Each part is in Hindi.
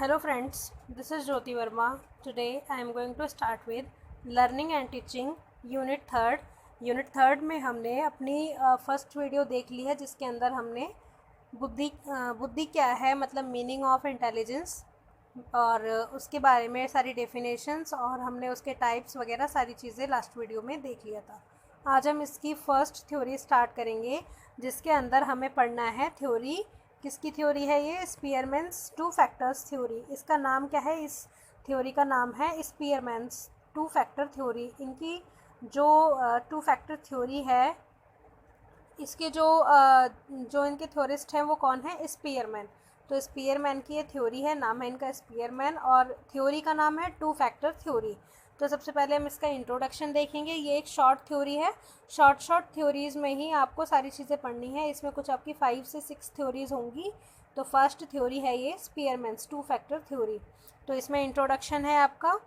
Hello friends, this is Jyoti Verma. Today I am going to start with Learning and Teaching Unit 3rd. Unit third में हमने अपनी फर्स्ट वीडियो देख ली है जिसके अंदर हमने बुद्धि क्या है मतलब मीनिंग ऑफ इंटेलिजेंस और उसके बारे में सारी डेफिनेशंस और हमने उसके टाइप्स वगैरह सारी चीज़ें लास्ट वीडियो में देख लिया था। आज हम इसकी फ़र्स्ट थ्योरी स्टार्ट करेंगे जिसके अंदर हमें पढ़ना है थ्योरी। किसकी थ्योरी है ये? स्पीयरमैन्स टू फैक्टर्स थ्योरी। इसका नाम क्या है? इस थ्योरी का नाम है स्पीयरमैन्स टू फैक्टर थ्योरी। इनकी जो टू फैक्टर थ्योरी है इसके जो इनके थ्योरिस्ट हैं वो कौन है? स्पीयरमैन। तो स्पीयरमैन की ये थ्योरी है, नाम है इनका स्पीयरमैन और थ्योरी का नाम है टू फैक्टर थ्योरी। तो सबसे पहले हम इसका इंट्रोडक्शन देखेंगे। ये एक शॉर्ट थ्योरी है। शॉर्ट थ्योरीज़ में ही आपको सारी चीज़ें पढ़नी है। इसमें कुछ आपकी 5 से 6 थ्योरीज़ होंगी। तो फर्स्ट थ्योरी है ये स्पीयरमैन्स टू फैक्टर थ्योरी। तो इसमें इंट्रोडक्शन है आपका।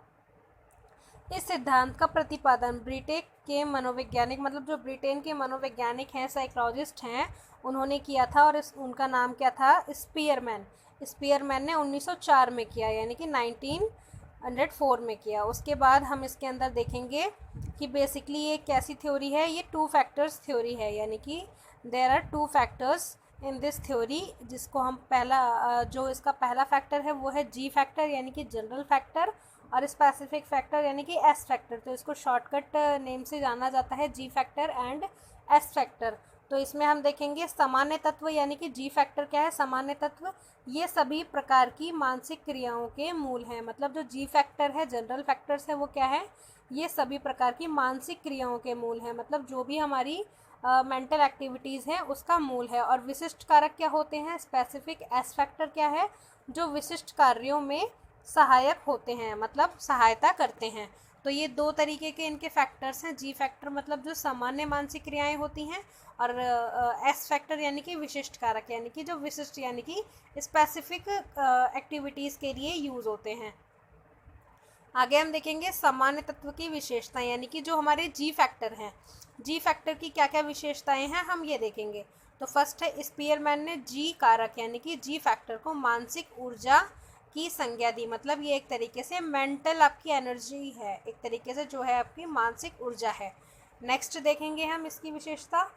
इस सिद्धांत का प्रतिपादन ब्रिटेन के मनोवैज्ञानिक मतलब जो ब्रिटेन के मनोवैज्ञानिक हैं, साइकोलॉजिस्ट हैं, उन्होंने किया था और उनका नाम क्या था? स्पीयरमैन। स्पीयरमैन ने 1904 में किया, यानी कि 1904 में किया। उसके बाद हम इसके अंदर देखेंगे कि बेसिकली ये कैसी थ्योरी है। ये टू फैक्टर्स थ्योरी है, यानी कि there are two factors in this theory. जिसको हम जो इसका पहला फैक्टर है वो है जी फैक्टर, यानी कि जनरल फैक्टर, और स्पेसिफिक फैक्टर यानी कि एस फैक्टर। तो इसको शॉर्टकट नेम से जाना जाता है जी फैक्टर एंड एस फैक्टर। तो इसमें हम देखेंगे सामान्य तत्व, यानी कि जी फैक्टर क्या है? सामान्य तत्व ये सभी प्रकार की मानसिक क्रियाओं के मूल हैं। मतलब जो जी फैक्टर है, जनरल फैक्टर्स है, वो क्या है? ये सभी प्रकार की मानसिक क्रियाओं के मूल हैं। मतलब जो भी हमारी मेंटल एक्टिविटीज़ हैं उसका मूल है। और विशिष्ट कारक क्या होते हैं? स्पेसिफिक एस फैक्टर क्या है? जो विशिष्ट कार्यों में सहायक होते हैं, मतलब सहायता करते हैं। तो ये दो तरीके के इनके फैक्टर्स हैं। जी फैक्टर मतलब जो सामान्य मानसिक क्रियाएं होती हैं, और एस फैक्टर यानी कि विशिष्ट कारक, यानी कि जो विशिष्ट यानी कि स्पेसिफिक एक्टिविटीज़ के लिए यूज़ होते हैं। आगे हम देखेंगे सामान्य तत्व की विशेषताएं, यानी कि जो हमारे जी फैक्टर हैं, जी फैक्टर की क्या क्या विशेषताएं हैं हम ये देखेंगे। तो फर्स्ट है स्पीयरमैन ने जी कारक यानी कि जी फैक्टर को मानसिक ऊर्जा की संज्ञा दी। मतलब ये एक तरीके से मेंटल आपकी एनर्जी है, एक तरीके से जो है आपकी मानसिक ऊर्जा है। नेक्स्ट देखेंगे हम इसकी विशेषता।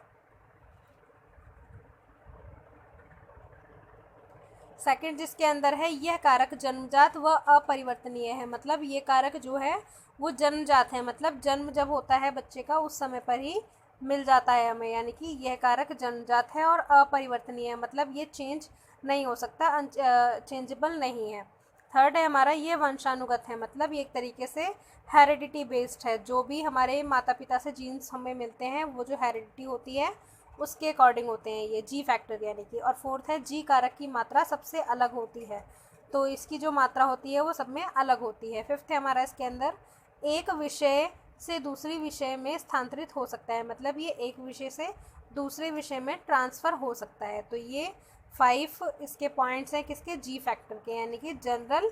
सेकंड जिसके अंदर है यह कारक जन्मजात व अपरिवर्तनीय है। मतलब ये कारक जो है वो जन्मजात है, मतलब जन्म जब होता है बच्चे का उस समय पर ही मिल जाता है हमें, यानी कि यह कारक जन्मजात है और अपरिवर्तनीय है, मतलब ये चेंज नहीं हो सकता, चेंजेबल नहीं है। थर्ड है हमारा ये वंशानुगत है, मतलब ये एक तरीके से हेरिडिटी बेस्ड है। जो भी हमारे माता पिता से जीन्स हमें मिलते हैं वो जो हेरिडिटी होती है उसके अकॉर्डिंग होते हैं ये जी फैक्टर यानी कि। और फोर्थ है जी कारक की मात्रा सबसे अलग होती है, तो इसकी जो मात्रा होती है वो सब में अलग होती है। फिफ्थ है हमारा इसके अंदर एक विषय से दूसरी विषय में स्थानांतरित हो सकता है, मतलब ये एक विषय से दूसरे विषय में ट्रांसफ़र हो सकता है। तो ये 5 इसके पॉइंट्स हैं किसके? जी फैक्टर के, यानी कि जनरल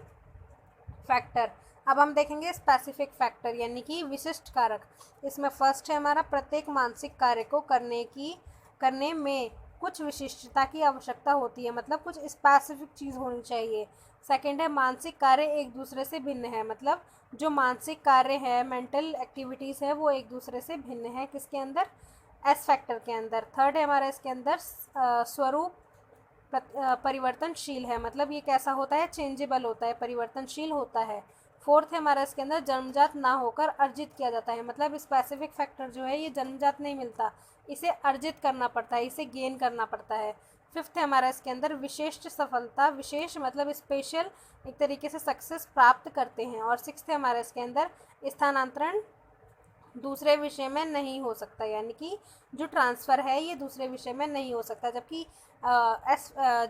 फैक्टर। अब हम देखेंगे स्पेसिफिक फैक्टर यानी कि विशिष्ट कारक। इसमें फर्स्ट है हमारा प्रत्येक मानसिक कार्य को करने में कुछ विशिष्टता की आवश्यकता होती है, मतलब कुछ स्पेसिफिक चीज़ होनी चाहिए। सेकंड है मानसिक कार्य एक दूसरे से भिन्न है, मतलब जो मानसिक कार्य है, मेंटल एक्टिविटीज़ है, वो एक दूसरे से भिन्न है किसके अंदर? एस फैक्टर के अंदर। थर्ड है हमारा इसके अंदर स्वरूप परिवर्तनशील है, मतलब ये कैसा होता है? चेंजेबल होता है, परिवर्तनशील होता है। फोर्थ है हमारा इसके अंदर जन्मजात ना होकर अर्जित किया जाता है, मतलब स्पेसिफिक फैक्टर जो है ये जन्मजात नहीं मिलता, इसे अर्जित करना पड़ता है, इसे गेन करना पड़ता है। फिफ्थ है हमारा इसके अंदर विशिष्ट सफलता, विशेष मतलब स्पेशल एक तरीके से सक्सेस प्राप्त करते हैं। और सिक्स्थ है हमारा इसके अंदर स्थानांतरण दूसरे विषय में नहीं हो सकता, यानी कि जो ट्रांसफ़र है ये दूसरे विषय में नहीं हो सकता, जबकि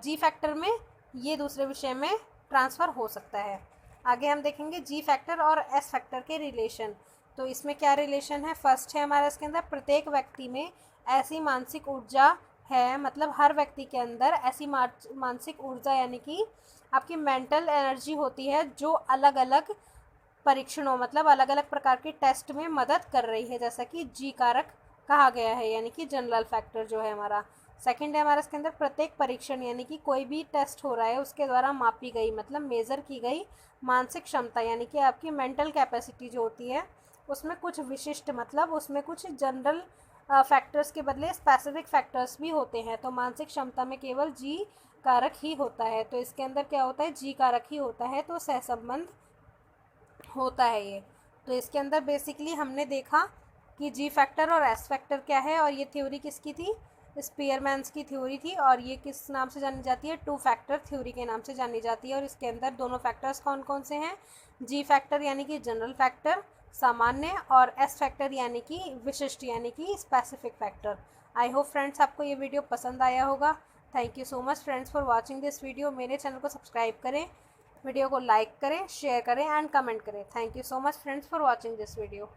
जी फैक्टर में ये दूसरे विषय में ट्रांसफ़र हो सकता है। आगे हम देखेंगे जी फैक्टर और एस फैक्टर के रिलेशन। तो इसमें क्या रिलेशन है? फर्स्ट है हमारा इसके अंदर प्रत्येक व्यक्ति में ऐसी मानसिक ऊर्जा है, मतलब हर व्यक्ति के अंदर ऐसी मानसिक ऊर्जा यानी कि आपकी मेंटल एनर्जी होती है जो अलग अलग परीक्षणों मतलब अलग अलग प्रकार के टेस्ट में मदद कर रही है, जैसा कि जी कारक कहा गया है, यानी कि जनरल फैक्टर जो है हमारा। सेकंड है हमारा इसके अंदर प्रत्येक परीक्षण, यानी कि कोई भी टेस्ट हो रहा है उसके द्वारा मापी गई, मतलब मेज़र की गई मानसिक क्षमता, यानी कि आपकी मेंटल कैपेसिटी जो होती है उसमें कुछ विशिष्ट, मतलब उसमें कुछ जनरल फैक्टर्स के बदले स्पेसिफिक फैक्टर्स भी होते हैं। तो मानसिक क्षमता में केवल जी कारक ही होता है, तो इसके अंदर क्या होता है, जी कारक ही होता है, तो सहसंबंध होता है ये। तो इसके अंदर बेसिकली हमने देखा कि जी फैक्टर और एस फैक्टर क्या है, और ये थ्योरी किसकी थी, स्पीयरमैन्स की थ्योरी थी, और ये किस नाम से जानी जाती है, टू फैक्टर थ्योरी के नाम से जानी जाती है। और इसके अंदर दोनों फैक्टर्स कौन कौन से हैं, जी फैक्टर यानी कि जनरल फैक्टर सामान्य, और एस फैक्टर यानी कि विशिष्ट यानी कि specific factor. I hope friends आपको ये वीडियो पसंद आया होगा। Thank you so much friends for watching this video. मेरे चैनल को सब्सक्राइब करें, वीडियो को लाइक करें, शेयर करें एंड कमेंट करें। Thank you so much friends for watching this video.